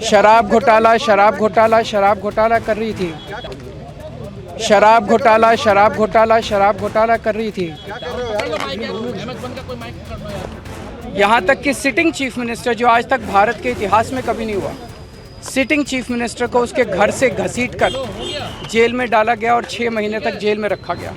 शराब घोटाला कर रही थी। शराब घोटाला कर रही थी। यहाँ तक कि सिटिंग चीफ मिनिस्टर, जो आज तक भारत के इतिहास में कभी नहीं हुआ, सिटिंग चीफ मिनिस्टर को उसके घर से घसीटकर जेल में डाला गया और 6 महीने तक जेल में रखा गया।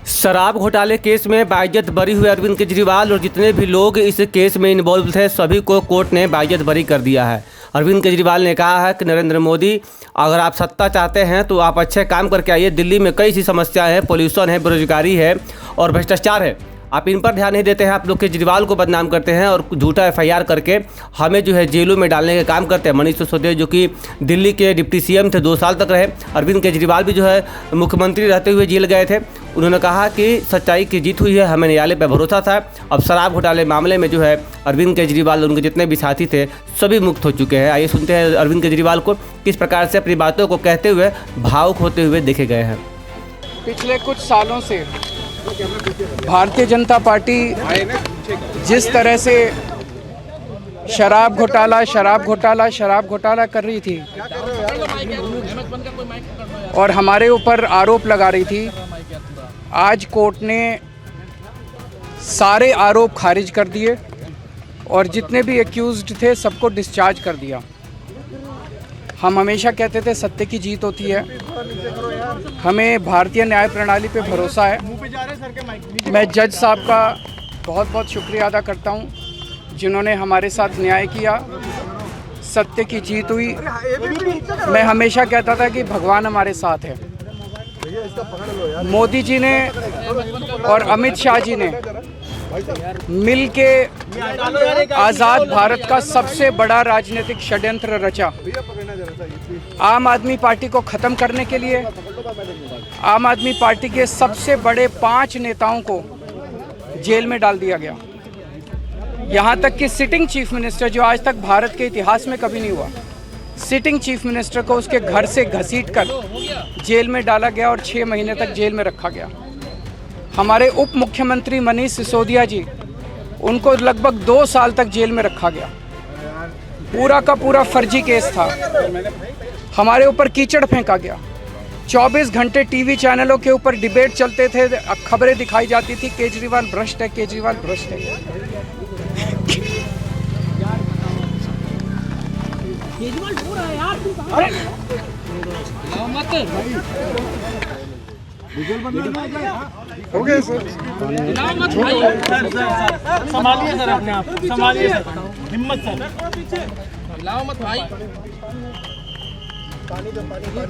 शराब घोटाले केस में बाइज्जत बरी हुए अरविंद केजरीवाल और जितने भी लोग इस केस में इन्वॉल्व थे सभी को कोर्ट ने बाइज्जत बरी कर दिया है। अरविंद केजरीवाल ने कहा है कि नरेंद्र मोदी, अगर आप सत्ता चाहते हैं तो आप अच्छे काम करके आइए। दिल्ली में कई सी समस्याएं हैं, पोल्यूशन है, बेरोजगारी है और भ्रष्टाचार है। आप इन पर ध्यान नहीं देते हैं। आप लोग केजरीवाल को बदनाम करते हैं और झूठा FIR करके हमें जो है जेलों में डालने का काम करते हैं। मनीष सिसोदिया जो कि दिल्ली के डिप्टी CM थे, 2 साल तक रहे। अरविंद केजरीवाल भी जो है मुख्यमंत्री रहते हुए जेल गए थे। उन्होंने कहा कि सच्चाई की जीत हुई है, हमें न्यायालय पर भरोसा था। अब शराब घोटाले मामले में जो है अरविंद केजरीवाल और उनके जितने भी साथी थे सभी मुक्त हो चुके हैं। आइए सुनते हैं अरविंद केजरीवाल को किस प्रकार से अपनी बातों को कहते हुए भावुक होते हुए देखे गए हैं। पिछले कुछ सालों से भारतीय जनता पार्टी जिस तरह से शराब घोटाला कर रही थी और हमारे ऊपर आरोप लगा रही थी, आज कोर्ट ने सारे आरोप खारिज कर दिए और जितने भी एक्यूज्ड थे सबको डिस्चार्ज कर दिया। हम हमेशा कहते थे सत्य की जीत होती है, हमें भारतीय न्याय प्रणाली पे भरोसा है। मैं जज साहब का बहुत बहुत शुक्रिया अदा करता हूं जिन्होंने हमारे साथ न्याय किया, सत्य की जीत हुई। मैं हमेशा कहता था कि भगवान हमारे साथ है। मोदी जी ने और अमित शाह जी ने मिल के आज़ाद भारत का सबसे बड़ा राजनीतिक षड्यंत्र रचा। आम आदमी पार्टी को ख़त्म करने के लिए आम आदमी पार्टी के सबसे बड़े 5 नेताओं को जेल में डाल दिया गया। यहाँ तक कि सिटिंग चीफ मिनिस्टर, जो आज तक भारत के इतिहास में कभी नहीं हुआ, सिटिंग चीफ मिनिस्टर को उसके घर से घसीटकर जेल में डाला गया और 6 महीने तक जेल में रखा गया। हमारे उप मुख्यमंत्री मनीष सिसोदिया जी, उनको लगभग 2 साल तक जेल में रखा गया। पूरा का पूरा फर्जी केस था। हमारे ऊपर कीचड़ फेंका गया। 24 घंटे टीवी चैनलों के ऊपर डिबेट चलते थे, खबरें दिखाई जाती थी केजरीवाल भ्रष्ट है, केजरीवाल भ्रष्ट है। हो गए सर, संभालिए सर, अपने आप संभालिए सर, हिम्मत सर, लाओ मत भाई।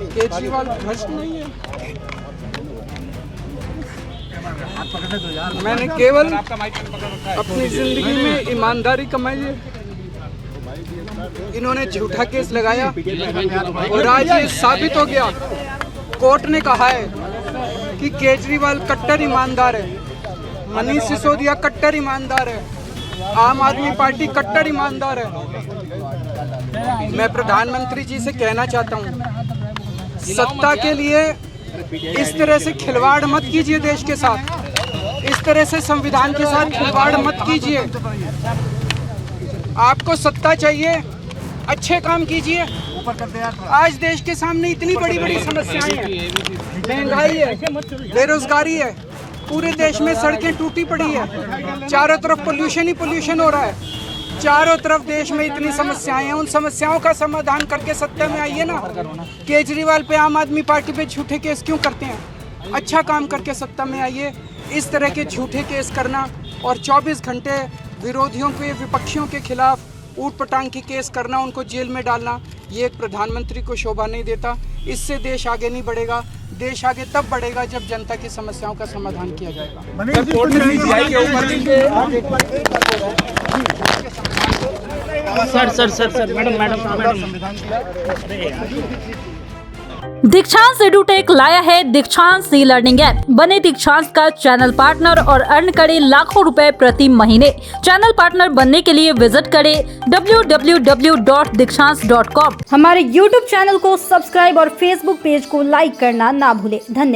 केजरीवाल भ्रष्ट नहीं है। मैंने केवल अपनी जिंदगी में ईमानदारी कमाई है। इन्होंने झूठा केस लगाया और आज ये साबित हो गया। कोर्ट ने कहा है कि केजरीवाल कट्टर ईमानदार है, मनीष सिसोदिया कट्टर ईमानदार है, आम आदमी पार्टी कट्टर ईमानदार है। मैं प्रधानमंत्री जी से कहना चाहता हूँ, सत्ता के लिए इस तरह से खिलवाड़ मत कीजिए देश के साथ, इस तरह से संविधान के साथ खिलवाड़ मत कीजिए। आपको सत्ता चाहिए, अच्छे काम कीजिए। आज देश के सामने इतनी बड़ी बड़ी समस्याएं हैं, महंगाई है, बेरोजगारी है, पूरे देश में सड़कें टूटी पड़ी है, चारों तरफ पोल्यूशन ही पोल्यूशन हो रहा है। चारों तरफ देश में इतनी समस्याएं हैं, उन समस्याओं का समाधान करके सत्ता में आइए ना। केजरीवाल पे, आम आदमी पार्टी पे झूठे केस क्यों करते हैं? अच्छा काम करके सत्ता में आइए। इस तरह के झूठे केस करना और 24 घंटे विरोधियों के, विपक्षियों के खिलाफ ऊट पटांग के केस करना, उनको जेल में डालना, ये एक प्रधानमंत्री को शोभा नहीं देता। इससे देश आगे नहीं बढ़ेगा। देश आगे तब बढ़ेगा जब जनता की समस्याओं का समाधान किया जाएगा। सर मैडम दीक्षांत एडुटेक लाया है दीक्षांत ई लर्निंग ऐप। बने दीक्षांत का चैनल पार्टनर और अर्न करें लाखों रुपए प्रति महीने। चैनल पार्टनर बनने के लिए विजिट करें www.dikshans.com। हमारे YouTube चैनल को सब्सक्राइब और Facebook पेज को लाइक करना ना भूलें। धन्यवाद।